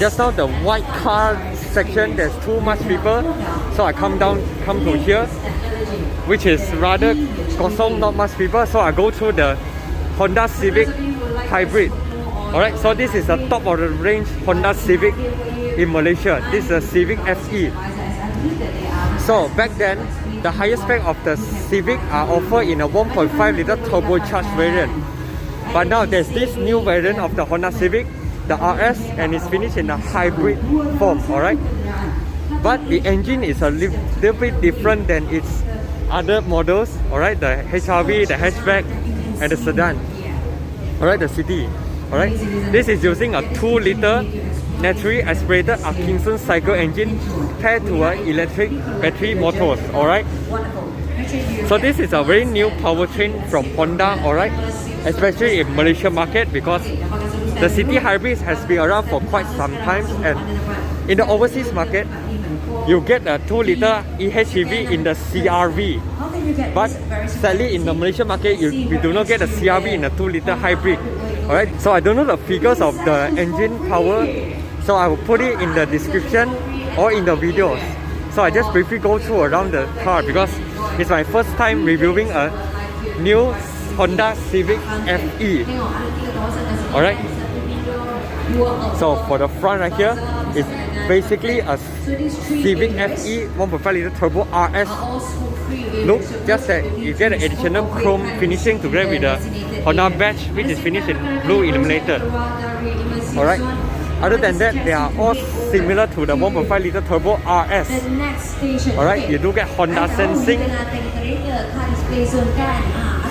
Just now the white car section, there's too much people, so I come to here, which is rather kosong, not much people, so I go through the Honda Civic Hybrid. Alright, so this is the top of the range Honda Civic in Malaysia. This is a Civic FE. So back then, the highest spec of the Civic are offered in a 1.5 liter turbocharged variant. But now there's this new variant of the Honda Civic, the RS, and it's finished in a hybrid form, alright? But the engine is a little bit different than its other models, alright? The HEV, the hatchback, and the sedan, alright? The city, alright? This is using a 2 liter naturally aspirated Atkinson cycle engine paired to an electric battery motors, alright? So this is a very new powertrain from Honda, alright? Especially in Malaysia market, because the city hybrid has been around for quite some time, and in the overseas market you get a 2 liter EHEV in the CRV, but sadly in the Malaysian market we do not get a CRV in a 2 liter hybrid, alright? So I don't know the figures of the engine power, so I will put it in the description or in the videos. So I just briefly go through around the car because it's my first time reviewing a new Honda Civic FE. Alright. So for the front right here, it's basically a Civic FE 1.5 liter turbo RS. Look, just that you get an additional chrome finishing together with the Honda badge, which is finished in blue illuminated. Alright. Other than that, they are all similar to the 1.5 liter turbo RS. Alright, you do get Honda sensing.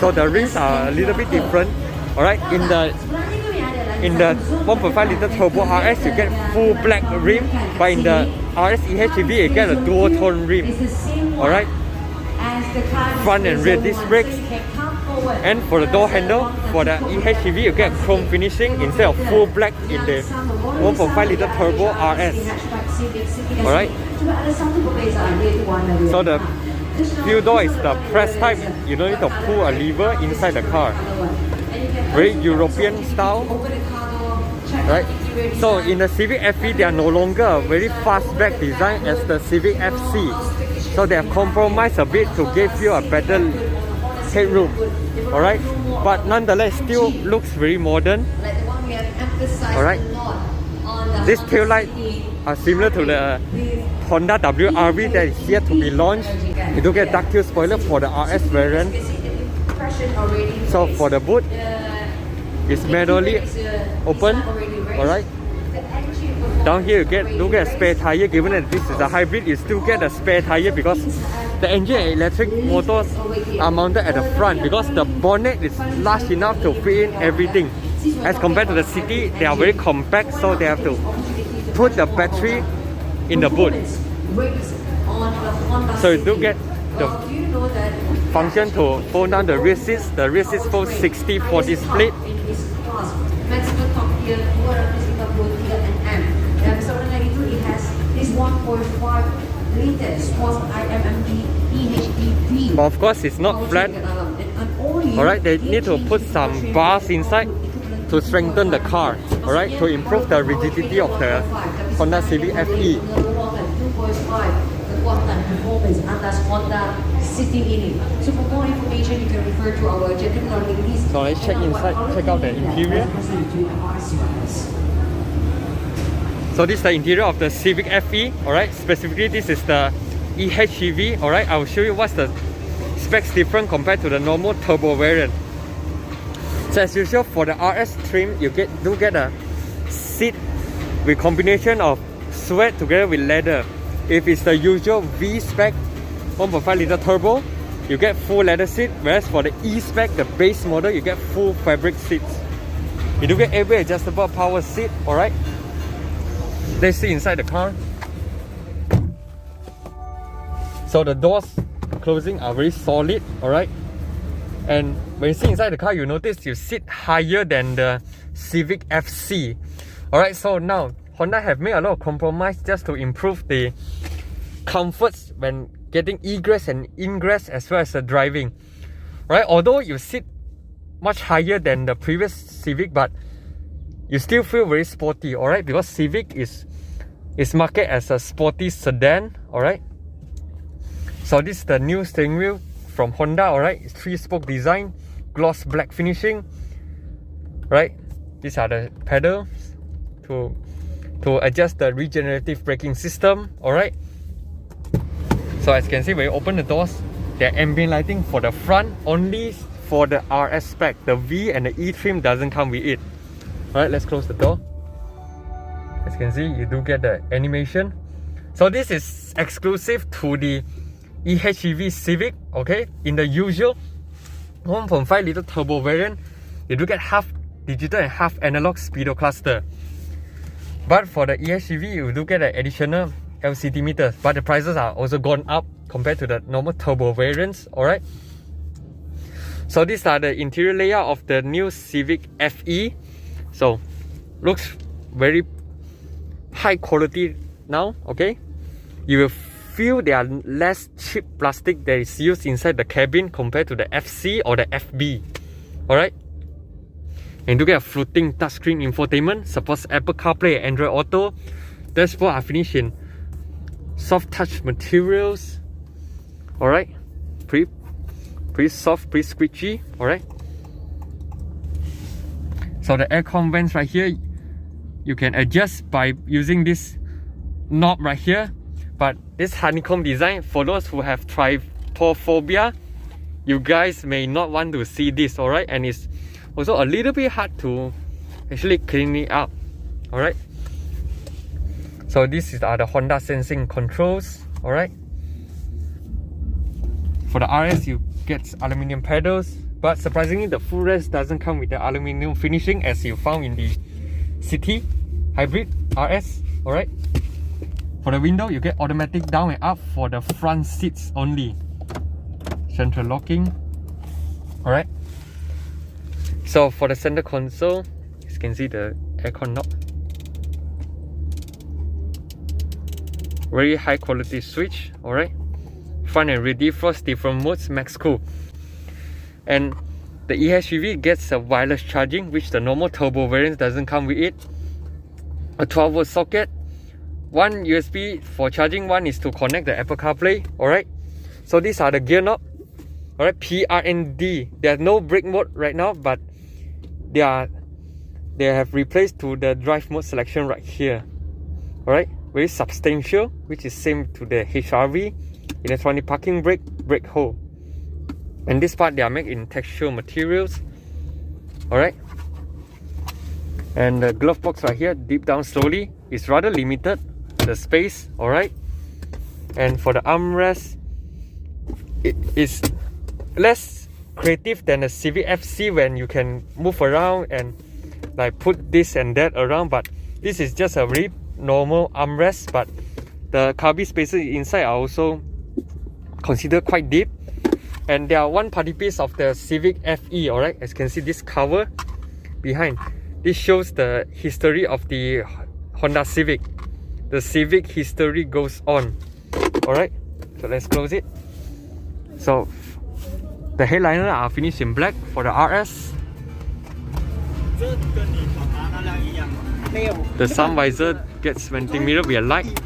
So the rims are a little bit different. Alright, in the 1.5 liter turbo RS you get full black rim, but in the RS EHEV you get a dual tone rim. Alright, front and rear disc brakes. And for the door handle, for the EHEV you get chrome finishing instead of full black in the 1.5 liter turbo RS. Alright, so the fuel door is the press type. You don't need to pull a lever inside the car. Very European style. Right? So in the Civic FE, they are no longer a very fastback design as the Civic FC. So they have compromised a bit to give you a better headroom. Alright? But nonetheless, still looks very modern. Alright? These tail lights are similar to the Honda WRV that is yet to be launched. You do get duck tail spoiler for the RS variant. So for the boot, it's manually open. Alright. Down here you do get a spare tire. Given that this is a hybrid, you still get a spare tire because the engine and electric motors are mounted at the front, because the bonnet is large enough to fit in everything. As compared to the city, they are very compact, so they have to put the battery in the boot. So you do get the function to fold down the rear seats. The rear seats fold 60-40 split. But of course it's not flat. Alright, they need to put some bars inside to strengthen the car, alright, to improve the rigidity of the Honda Civic FE. So for more information, you can refer to our gentleman ladies. So let's check inside, check out the interior. So this is the interior of the Civic FE, alright. Specifically, this is the EHEV, alright. I will show you what's the specs different compared to the normal turbo variant. So as usual, for the RS trim, you do get a seat with combination of suede together with leather. If it's the usual V-spec 1.5 liter turbo, you get full leather seat, whereas for the E-spec, the base model, you get full fabric seats. You do get every adjustable power seat, alright. Let's see inside the car. So the doors closing are very solid, alright. And when you sit inside the car, you notice you sit higher than the Civic FC. Alright, so now Honda have made a lot of compromise just to improve the comforts when getting egress and ingress as well as the driving. Right, although you sit much higher than the previous Civic, but you still feel very sporty, alright? Because Civic is marketed as a sporty sedan, alright? So this is the new steering wheel from Honda, alright? It's 3-spoke design, gloss black finishing, right? These are the pedals to adjust the regenerative braking system, alright? So as you can see, when you open the doors, there are ambient lighting for the front, only for the RS spec. The V and the E trim doesn't come with it. Alright, let's close the door. As you can see, you do get the animation. So this is exclusive to the HEV Civic, okay? In the usual 1.5 liter turbo variant, you do get half digital and half analog speedo cluster. But for the HEV, you do get an additional LCD meters, but the prices are also gone up compared to the normal turbo variants, alright? So these are the interior layout of the new Civic FE. So looks very high quality now, okay? You will feel there are less cheap plastic that is used inside the cabin compared to the FC or the FB, alright? And you get a floating touchscreen infotainment, supports Apple CarPlay and Android Auto. Dashboard are finished in soft touch materials, alright? Pretty soft, pretty squishy, alright? So the aircon vents right here, you can adjust by using this knob right here. But this honeycomb design, for those who have trypophobia, you guys may not want to see this, alright? And it's also a little bit hard to actually clean it up, alright? So these are the Honda sensing controls, alright? For the RS, you get aluminium pedals, but surprisingly the footrest doesn't come with the aluminium finishing as you found in the City Hybrid RS, alright? For the window, you get automatic down and up for the front seats only. Central locking, alright? So for the center console, you can see the aircon knob. Very high quality switch, alright? Front and rear defrost, different modes, max cool. And the EHEV gets a wireless charging, which the normal turbo variant doesn't come with it. A 12-volt socket, one USB for charging, one is to connect the Apple CarPlay, alright? So these are the gear knob, alright? PRND. There's no brake mode right now, but they have replaced to the drive mode selection right here, alright? Very substantial, which is same to the HRV, electronic parking brake hold. And this part they are made in textural materials, alright? And the glove box right here, deep down slowly, is rather limited, the space, alright? And for the armrest, it is less creative than the Civic FC when you can move around and like put this and that around, but this is just a very normal armrest. But the cubby spaces inside are also considered quite deep, and there are one party piece of the Civic FE, alright? As you can see, this cover behind, this shows the history of the Honda Civic. The Civic history goes on, alright? So let's close it. So the headliner are finished in black for the RS. The sun visor gets venting mirror with a light.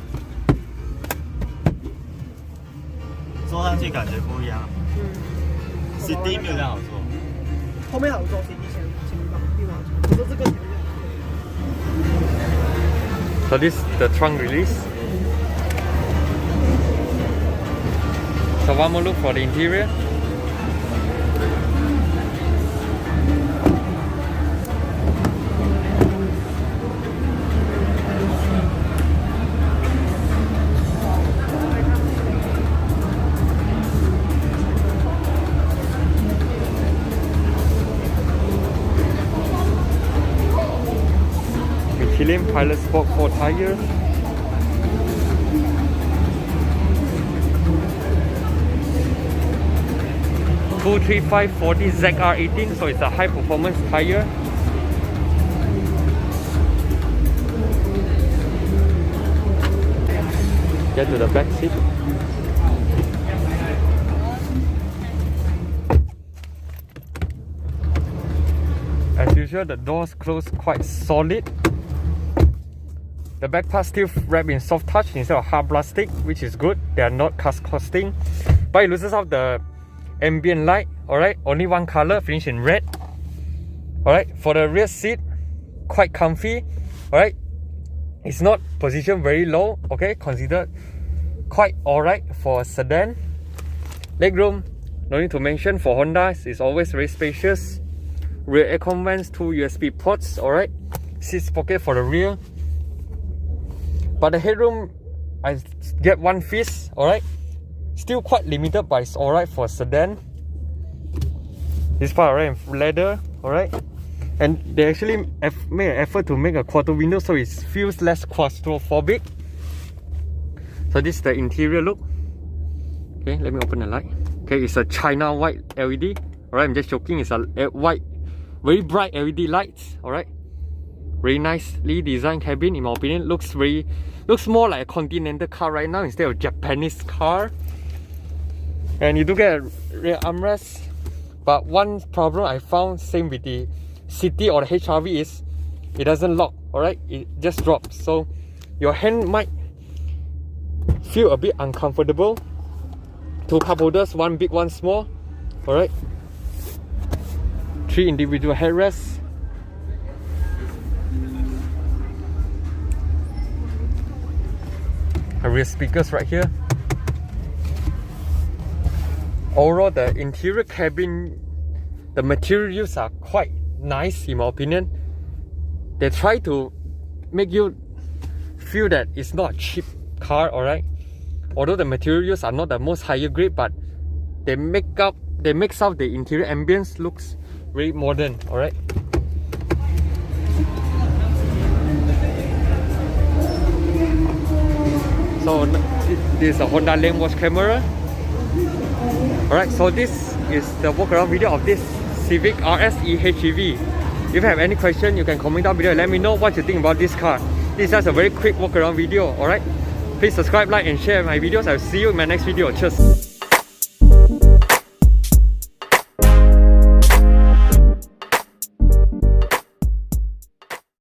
坐上去感觉不一样。CD 没有这样好坐。后面好坐 ，CD 前面好坐。可是这个。So this is the trunk release. So one more look for the interior. Michelin Pilot Sport 4 tires. (235/40 ZR18), so it's a high performance tire. Get to the back seat. As usual, usual, the doors close quite solid. The back part still wrapped in soft touch instead of hard plastic, which is good. They are not costing, but it loses out the ambient light. Alright, only one color, finished in red. Alright, for the rear seat, quite comfy. Alright, it's not positioned very low. Okay, considered quite alright for a sedan. Legroom, no need to mention. For Honda, it's always very spacious. Rear aircon vents, 2 USB ports. Alright, seats pocket for the rear. But the headroom, I get one fist. Alright, still quite limited, but it's alright for a sedan. This part alright, leather. Alright, and they actually made an effort to make a quarter window, so it feels less claustrophobic. So this is the interior look. Okay, let me open the light. Okay, it's a China white LED. Alright, I'm just joking. It's a white, very bright LED lights. Alright, very nicely designed cabin. In my opinion, looks more like a continental car right now instead of a Japanese car. And you do get a rear armrest. But one problem I found, same with the City or the HEV, is it doesn't lock. Alright, it just drops. So your hand might feel a bit uncomfortable. 2 cup holders, one big, one small. Alright, 3 individual headrests. Rear speakers right here. Overall, the interior cabin, the materials are quite nice in my opinion. They try to make you feel that it's not a cheap car. Alright, although the materials are not the most higher grade, but they mix out the interior ambience, looks very modern. Alright, so this is a Honda lane watch camera. Alright, so this is the walk around video of this Civic RSE HEV. If you have any question, you can comment down below and let me know what you think about this car. This is just a very quick walk around video. Alright, please subscribe, like and share my videos. I'll see you in my next video. Cheers.